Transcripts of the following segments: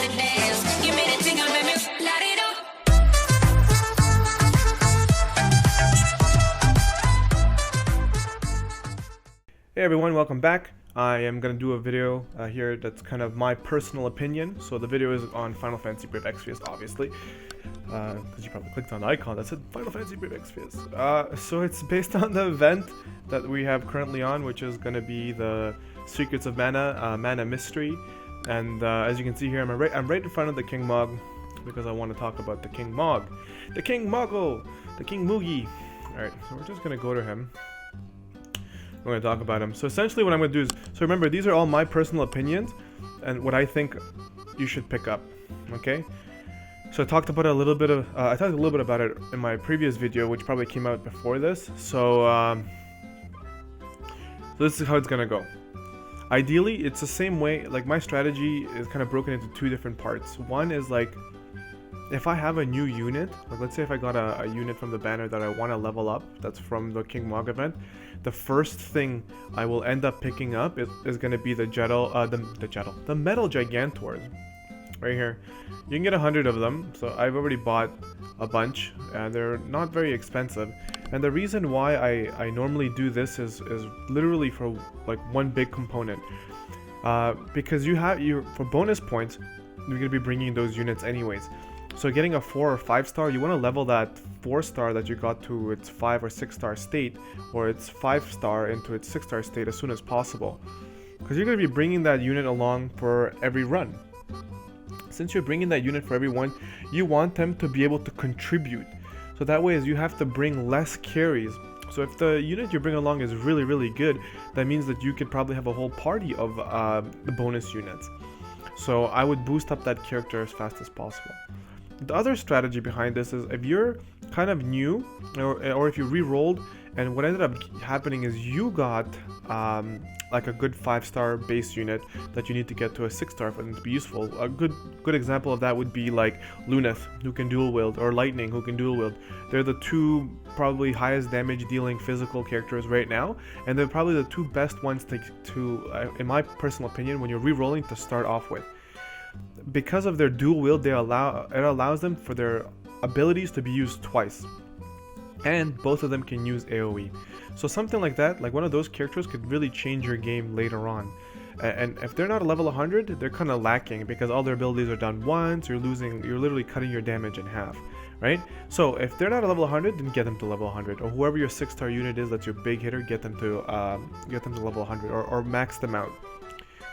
Hey everyone, welcome back. I am going to do a video here that's kind of my personal opinion. So the video is on Final Fantasy Brave Exvius, obviously, because you probably clicked on the icon that said Final Fantasy Brave Exvius. So it's based on the event that we have currently on, which is going to be the Secrets of Mana, Mana Mystery. And as you can see here, I'm right in front of the King Mog, because I want to talk about the King Mog. The King Moggle! The King Moogie! Alright, so we're just going to go to him. We're going to talk about him. So essentially what I'm going to do is, so remember, these are all my personal opinions and what I think you should pick up, okay? So I talked about it a little bit about it in my previous video, which probably came out before this. So this is how it's going to go. Ideally, it's the same way, like my strategy is kind of broken into two different parts. One is like, if I have a new unit, like let's say if I got a unit from the banner that I want to level up, that's from the King Mog event, the first thing I will end up picking up is going to be the Metal Gigantors. Right here. You can get 100 of them, so I've already bought a bunch, and they're not very expensive. And the reason why I normally do this is literally for like one big component. Because for bonus points, you're going to be bringing those units anyways. So getting a 4 or 5 star, you want to level that 4 star that you got to its 5 or 6 star state, or its 5 star into its 6 star state as soon as possible. Because you're going to be bringing that unit along for every run. Since you're bringing that unit for every one, you want them to be able to contribute. So that way, as you have to bring less carries. So if the unit you bring along is really, really good, that means that you could probably have a whole party of the bonus units. So I would boost up that character as fast as possible. The other strategy behind this is if you're kind of new, or if you re-rolled, and what ended up happening is you got like a good 5-star base unit that you need to get to a 6-star for them to be useful. A good example of that would be like Luneth, who can dual wield, or Lightning, who can dual wield. They're the two probably highest damage dealing physical characters right now, and they're probably the two best ones to in my personal opinion, when you're re-rolling to start off with. Because of their dual wield, it allows them for their abilities to be used twice, and both of them can use AoE. So something like that, like one of those characters, could really change your game later on. And if they're not a level 100, they're kind of lacking, because all their abilities are done once. You're literally cutting your damage in half, right? So if they're not a level 100, then get them to level 100, or whoever your 6-star unit is that's your big hitter, get them to level 100, or max them out.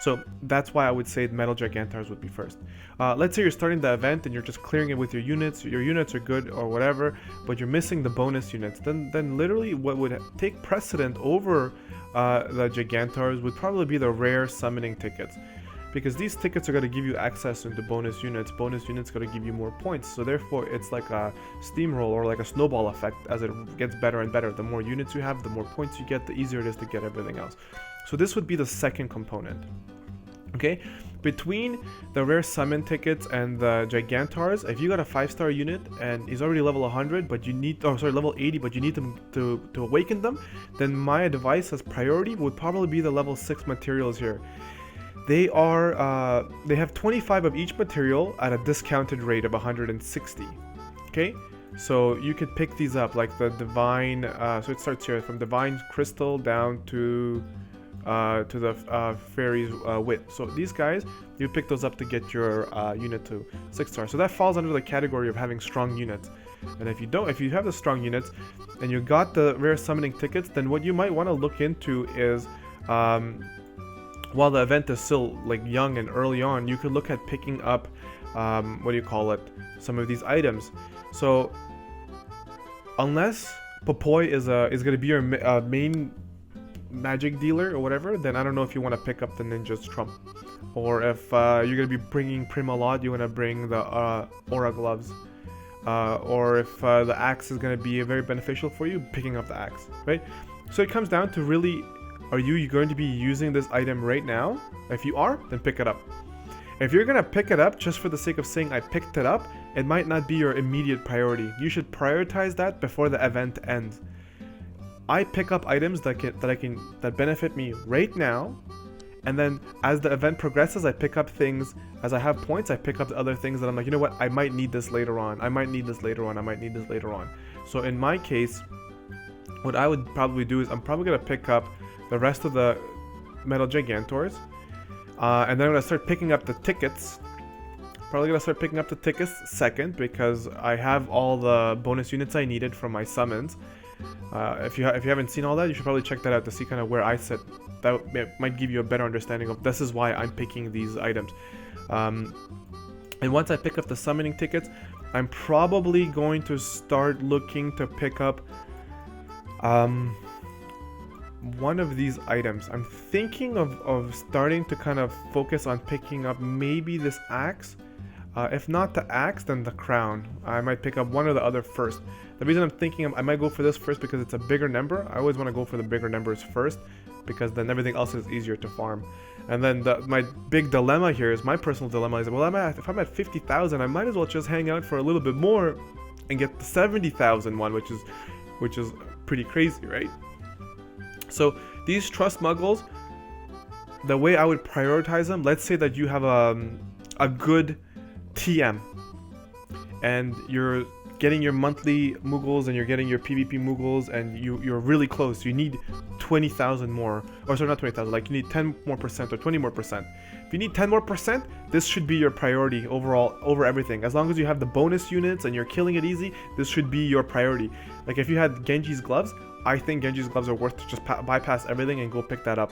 So that's why I would say Metal Gigantars would be first. Let's say you're starting the event and you're just clearing it with your units. Your units are good or whatever, but you're missing the bonus units. Then literally what would take precedent over the Gigantars would probably be the rare summoning tickets. Because these tickets are going to give you access into bonus units. Bonus units are going to give you more points. So therefore, it's like a steamroll, or like a snowball effect as it gets better and better. The more units you have, the more points you get, the easier it is to get everything else. So this would be the second component. Okay, between the rare summon tickets and the Gigantars, if you got a 5-star unit and he's already level 100, but you need, level 80, but you need them to awaken them, then my advice as priority would probably be the level 6 materials here. They have 25 of each material at a discounted rate of 160. Okay, so you could pick these up, like the divine. So it starts here from divine crystal down to the fairy's wit. So these guys, you pick those up to get your unit to 6-star. So that falls under the category of having strong units. And if you have the strong units and you got the rare summoning tickets, then what you might want to look into is, while the event is still like young and early on, you could look at picking up some of these items. So unless Popoi is going to be your main magic dealer or whatever, then I don't know if you want to pick up the Ninja's Trump. Or if you're going to be bringing Prima Lot, you want to bring the Aura Gloves. Or if the axe is going to be very beneficial for you, picking up the axe, right? So it comes down to really, are you going to be using this item right now? If you are, then pick it up. If you're going to pick it up just for the sake of saying I picked it up, it might not be your immediate priority. You should prioritize that before the event ends. I pick up items that benefit me right now, And then as the event progresses, I pick up things. As I have points, I pick up the other things that I'm like, you know what, I might need this later on. I might need this later on. I might need this later on. So in my case, what I would probably do is I'm probably going to pick up the rest of the Metal Gigantors. And then I'm going to start picking up the tickets. Probably going to start picking up the tickets second, because I have all the bonus units I needed from my summons. If you haven't seen all that, you should probably check that out to see kind of where I sit. That might give you a better understanding of this is why I'm picking these items. And once I pick up the summoning tickets, I'm probably going to start looking to pick up one of these items. I'm thinking of starting to kind of focus on picking up maybe this axe. If not the axe, then the crown. I might pick up one or the other first. The reason I'm thinking I might go for this first because it's a bigger number. I always want to go for the bigger numbers first, because then everything else is easier to farm. And then my big dilemma here is, my personal dilemma is, well, if I'm at 50,000, I might as well just hang out for a little bit more and get the 70,000 one, which is pretty crazy, right? So these Trust Muggles, the way I would prioritize them, let's say that you have a good TM and you're getting your monthly Moogles and you're getting your PvP Moogles, and you're really close. You need 20,000 more, or sorry, not 20,000, like you need 10 more percent or 20 more percent. If you need 10 more percent, this should be your priority overall over everything. As long as you have the bonus units and you're killing it easy, this should be your priority. Like if you had Genji's gloves, I think Genji's gloves are worth to just bypass everything and go pick that up,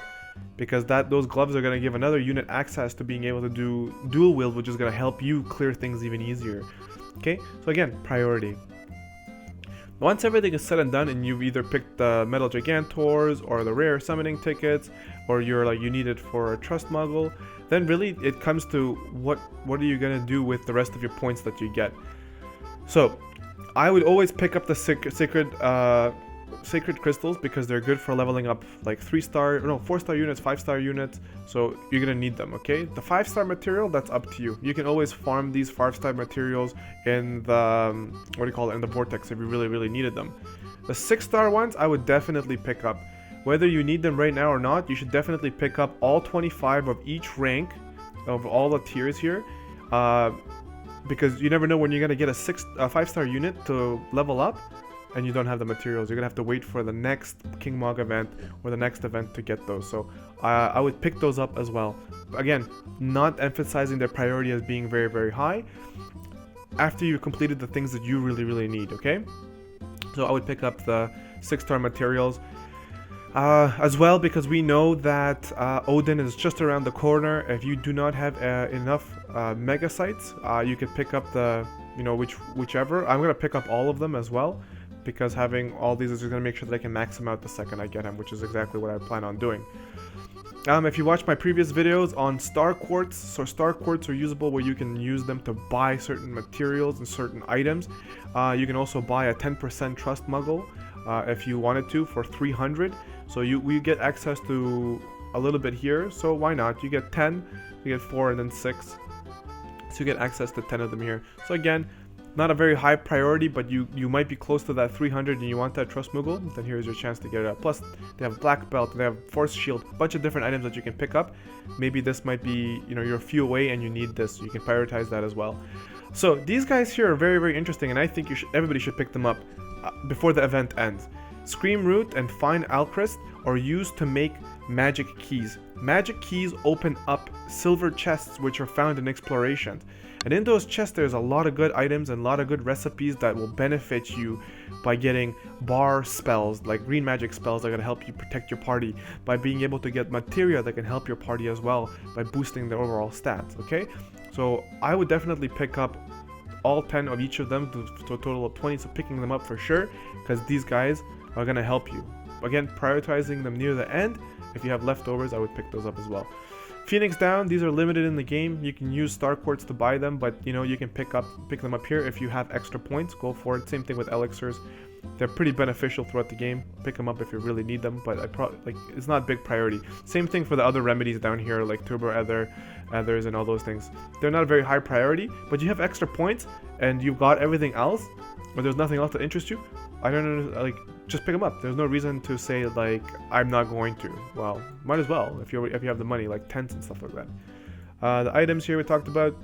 because those gloves are going to give another unit access to being able to do dual wield, which is going to help you clear things even easier. Okay, so again, priority. Once everything is said and done, and you've either picked the Metal Gigantors or the rare summoning tickets, or you're like you need it for a Trust Muggle, then really it comes to what are you gonna do with the rest of your points that you get. So I would always pick up the sacred crystals, because they're good for leveling up like 4-star units, 5-star units, so you're gonna need them. Okay, the 5-star material, that's up to you. You can always farm these 5-star materials in the in the vortex if you really needed them. The 6-star ones I would definitely pick up. Whether you need them right now or not, you should definitely pick up all 25 of each rank of all the tiers here, because you never know when you're gonna get a 5-star unit to level up and you don't have the materials. You're gonna have to wait for the next King Mog event or the next event to get those. So I would pick those up as well. Again, not emphasizing their priority as being very high after you completed the things that you really need. Okay, so I would pick up the 6-star materials as well, because we know that Odin is just around the corner. If you do not have enough mega sites, you could pick up the whichever. I'm gonna pick up all of them as well, because having all these is going to make sure that I can max them out the second I get him, which is exactly what I plan on doing. If you watch my previous videos on Star Quartz, so Star Quartz are usable where you can use them to buy certain materials and certain items. You can also buy a 10% Trust Muggle if you wanted to for 300. So we get access to a little bit here, so why not? You get 10, you get 4, and then 6. So you get access to 10 of them here. So again, not a very high priority, but you might be close to that 300 and you want that Trust Moogle, then here's your chance to get it up. Plus, they have Black Belt, they have Force Shield, a bunch of different items that you can pick up. Maybe this might be, you're a few away and you need this, so you can prioritize that as well. So these guys here are very interesting, and I think everybody should pick them up before the event ends. Scream Root and Fine Alcrest are used to make magic keys. Magic keys open up silver chests which are found in explorations. And in those chests there's a lot of good items and a lot of good recipes that will benefit you by getting bar spells, like green magic spells that are going to help you protect your party, by being able to get materia that can help your party as well by boosting their overall stats, okay? So I would definitely pick up all 10 of each of them to a total of 20, so picking them up for sure, because these guys are going to help you. Again, prioritizing them near the end. If you have leftovers, I would pick those up as well. Phoenix Down, these are limited in the game. You can use Star Quartz to buy them, but you can pick them up here if you have extra points. Go for it. Same thing with elixirs. They're pretty beneficial throughout the game. Pick them up if you really need them, but it's not a big priority. Same thing for the other remedies down here, like Turbo Ethers and all those things. They're not a very high priority, but you have extra points and you've got everything else, or there's nothing else that interests you. I don't know, like, just pick them up. There's no reason to say, like, I'm not going to. Well, might as well if you have the money, like tents and stuff like that. The items here we talked about,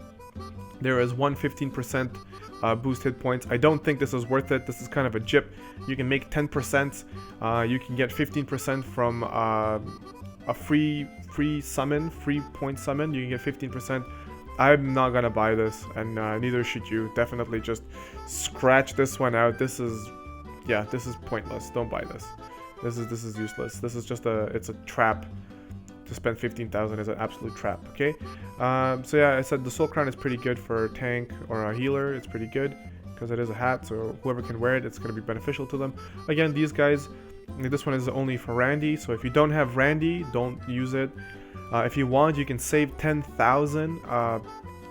there is 115% boost hit points. I don't think this is worth it. This is kind of a jip. You can make 10%. You can get 15% from a free summon, free point summon. You can get 15%. I'm not gonna buy this, and neither should you. Definitely just scratch this one out. This is pointless. Don't buy this. This is useless. This is just it's a trap. To spend 15,000 is an absolute trap. Okay, so yeah, I said the Soul Crown is pretty good for a tank or a healer. It's pretty good because it is a hat, so whoever can wear it, it's going to be beneficial to them. Again, these guys, this one is only for Randy, so if you don't have Randy, don't use it. If you want, you can save 10,000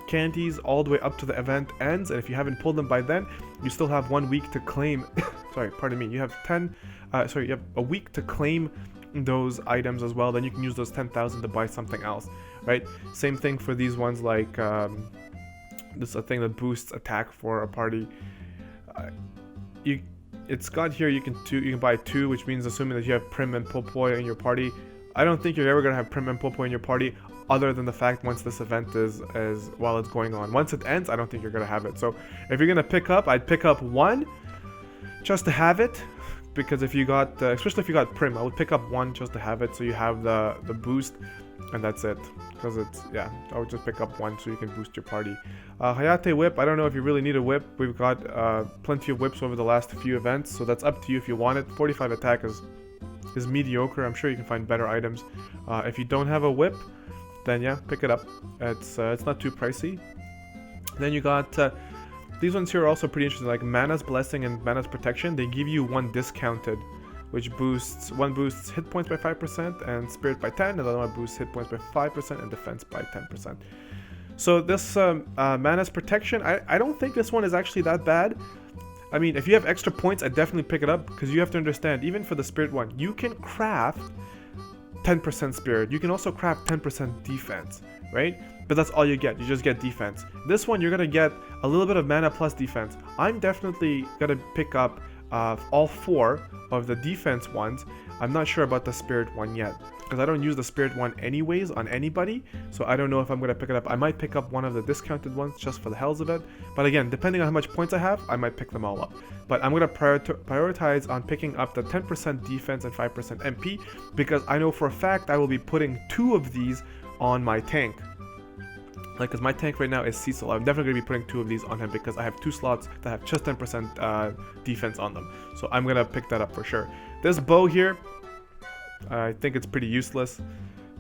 candies all the way up to the event ends, and if you haven't pulled them by then, you still have 1 week to claim. Sorry, pardon me. You have you have a week to claim those items as well. Then you can use those 10,000 to buy something else, right? Same thing for these ones, like this is a thing that boosts attack for a party. It's got here you can buy 2, which means assuming that you have Prim and Popoy in your party. I don't think you're ever gonna have Prim and Popoy in your party, other than the fact once this event is while it's going on. Once it ends, I don't think you're gonna have it. So if you're gonna pick up, I'd pick up 1 just to have it. Because if you got, especially if you got Prim, I would pick up 1 just to have it, so you have the boost, and that's it. Because I would just pick up 1 so you can boost your party. Hayate whip, I don't know if you really need a whip. We've got plenty of whips over the last few events, so that's up to you if you want it. 45 attack is mediocre. I'm sure you can find better items. If you don't have a whip, then yeah, pick it up. It's not too pricey. Then you got these ones here are also pretty interesting, like Mana's Blessing and Mana's Protection. They give you 1 discounted, which one boosts hit points by 5% and Spirit by 10, and the other one boosts hit points by 5% and Defense by 10%. So this Mana's Protection, I don't think this one is actually that bad. I mean, if you have extra points, I'd definitely pick it up, because you have to understand, even for the Spirit one, you can craft 10% Spirit. You can also craft 10% defense, right? But that's all you get. You just get defense. This one, you're going to get a little bit of mana plus defense. I'm definitely going to pick up all 4 of the defense ones. I'm not sure about the Spirit one yet, because I don't use the Spirit one anyways on anybody. So I don't know if I'm going to pick it up. I might pick up one of the discounted ones just for the hells of it. But again, depending on how much points I have, I might pick them all up. But I'm going to prioritize on picking up the 10% defense and 5% MP, because I know for a fact I will be putting 2 of these on my tank. Like, because my tank right now is Cecil. I'm definitely going to be putting 2 of these on him, because I have 2 slots that have just 10% defense on them. So I'm going to pick that up for sure. This bow here, I think it's pretty useless.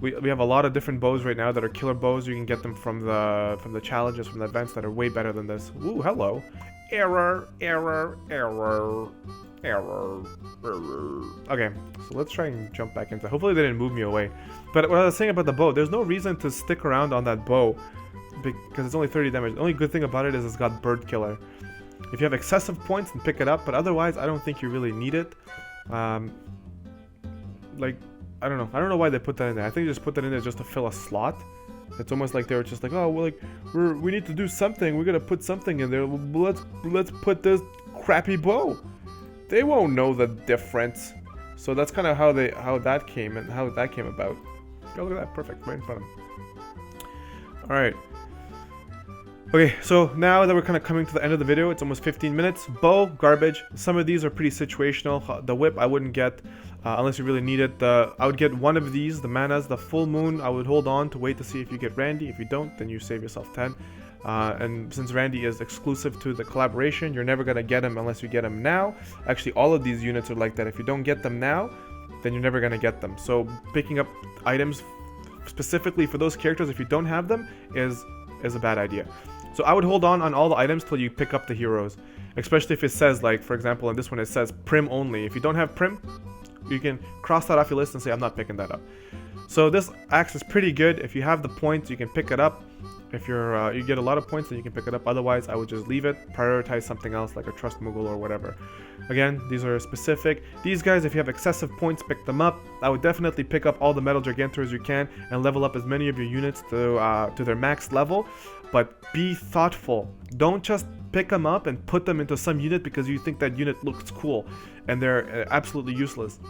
We have a lot of different bows right now that are killer bows. You can get them from the challenges, from the events, that are way better than this. Ooh, hello. Error. Okay, so let's try and jump back into it. Hopefully they didn't move me away. But what I was saying about the bow, there's no reason to stick around on that bow, because it's only 30 damage. The only good thing about it is it's got Bird Killer. If you have excessive points, then pick it up, but otherwise I don't think you really need it. Like, I don't know why they put that in there. I think they just put that in there just to fill a slot. It's almost like they were just like, oh, well, like we need to do something. We're gonna put something in there. Let's put this crappy bow. They won't know the difference. So that's kind of how that came about. Oh, look at that, perfect, right in front of them. All right. Okay, so now that we're kind of coming to the end of the video, it's almost 15 minutes. Bow, garbage. Some of these are pretty situational. The whip I wouldn't get unless you really need it. I would get 1 of these, the manas. The full moon I would hold on to wait to see if you get Randy. If you don't, then you save yourself 10. And since Randy is exclusive to the collaboration, you're never going to get him unless you get him now. Actually, all of these units are like that. If you don't get them now, then you're never going to get them. So picking up items specifically for those characters, if you don't have them, is a bad idea. So I would hold on all the items till you pick up the heroes. Especially if it says, like, for example, in this one it says Prim only. If you don't have Prim, you can cross that off your list and say, I'm not picking that up. So this axe is pretty good. If you have the points, you can pick it up. If you get a lot of points, then you can pick it up. Otherwise, I would just leave it, prioritize something else like a Trust Moogle or whatever. Again, these are specific. These guys, if you have excessive points, pick them up. I would definitely pick up all the Metal Gigantors you can and level up as many of your units to their max level. But be thoughtful. Don't just pick them up and put them into some unit because you think that unit looks cool and they're absolutely useless.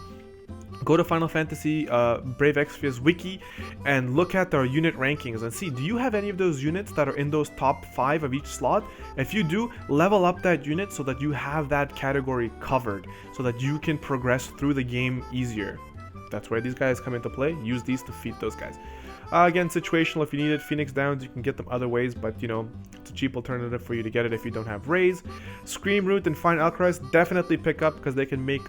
Go to Final Fantasy Brave Exvius wiki and look at their unit rankings and see, do you have any of those units that are in those top 5 of each slot? If you do, level up that unit so that you have that category covered, so that you can progress through the game easier. That's where these guys come into play. Use these to feed those guys. Again, situational. If you need it, Phoenix Downs, you can get them other ways, but you know, it's a cheap alternative for you to get it if you don't have Rays. Scream Root and Fine Alchemist definitely pick up because they can make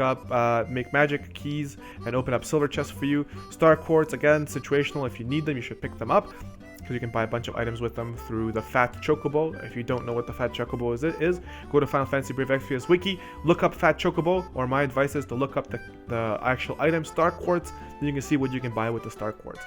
magic keys and open up silver chests for you. Star Quartz, again, situational. If you need them, you should pick them up because you can buy a bunch of items with them through the Fat Chocobo. If you don't know what the Fat Chocobo is, go to Final Fantasy Brave Exvius wiki, look up Fat Chocobo, or my advice is to look up the actual item, Star Quartz, then you can see what you can buy with the Star Quartz.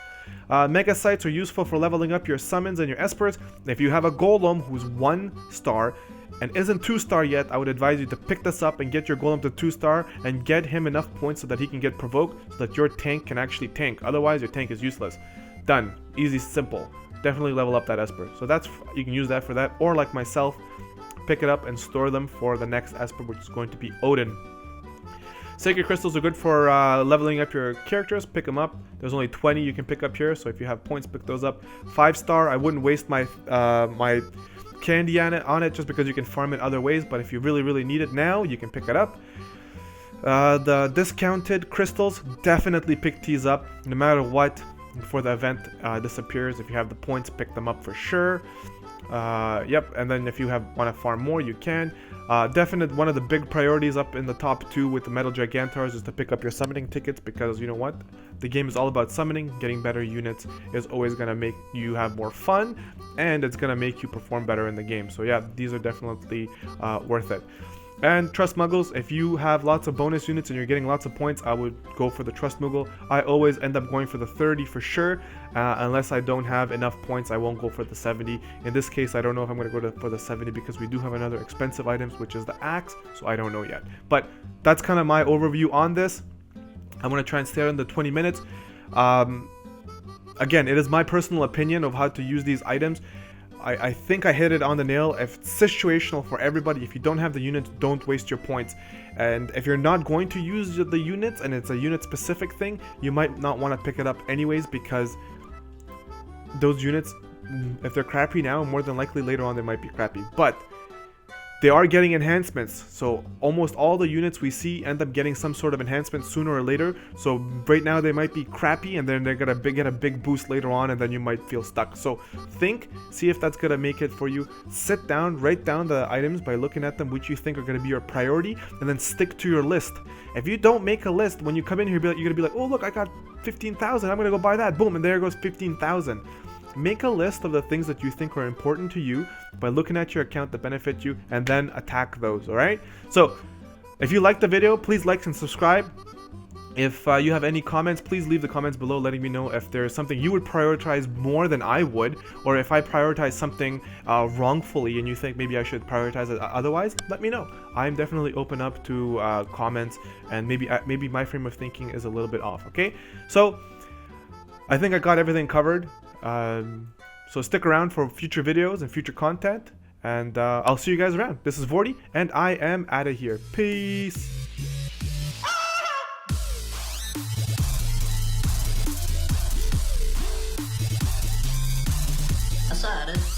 Mega Sites are useful for leveling up your summons and your espers. If you have a Golem who's 1 star and isn't 2 star yet, I would advise you to pick this up and get your Golem to 2 star and get him enough points so that he can get provoked so that your tank can actually tank. Otherwise, your tank is useless. Done. Easy, simple. Definitely level up that Esper. So that's, you can use that for that, or like myself, pick it up and store them for the next Esper, which is going to be Odin. Sacred Crystals are good for leveling up your characters. Pick them up. There's only 20 you can pick up here, so if you have points, pick those up. 5 star, I wouldn't waste my my candy on it just because you can farm it other ways, but if you really need it now, you can pick it up. The discounted crystals, definitely pick these up no matter what before the event disappears. If you have the points, pick them up for sure. Yep, and then if you want to farm more, you can. Definitely one of the big priorities up in the top 2 with the Metal Gigantars is to pick up your summoning tickets, because you know what? The game is all about summoning. Getting better units is always going to make you have more fun, and it's going to make you perform better in the game. So yeah, these are definitely worth it. And Trust Muggles, if you have lots of bonus units and you're getting lots of points, I would go for the Trust Moogle. I always end up going for the 30 for sure. Unless I don't have enough points, I won't go for the 70. In this case, I don't know if I'm going to go for the 70 because we do have another expensive items, which is the axe, so I don't know yet. But that's kind of my overview on this. I'm going to try and stay under 20 minutes. Again, it is my personal opinion of how to use these items. I think I hit it on the nail. If it's situational for everybody, if you don't have the units, don't waste your points. And if you're not going to use the units and it's a unit specific thing, you might not want to pick it up anyways, because those units, if they're crappy now, more than likely later on they might be crappy. But they are getting enhancements, so almost all the units we see end up getting some sort of enhancement sooner or later. So right now they might be crappy, and then they're gonna get a big boost later on, and then you might feel stuck. So see if that's gonna make it for you. Sit down, write down the items by looking at them, which you think are gonna be your priority, and then stick to your list. If you don't make a list, when you come in here, you're gonna be like, oh look, I got 15,000, I'm gonna go buy that. Boom, and there goes 15,000. Make a list of the things that you think are important to you by looking at your account that benefit you, and then attack those, alright? So, if you liked the video, please like and subscribe. If you have any comments, please leave the comments below letting me know if there's something you would prioritize more than I would, or if I prioritize something wrongfully and you think maybe I should prioritize it otherwise, let me know. I'm definitely open up to comments, and maybe my frame of thinking is a little bit off, okay? So, I think I got everything covered. So stick around for future videos and future content, and I'll see you guys around. This is Vorty, and I am out of here. Peace. Aside.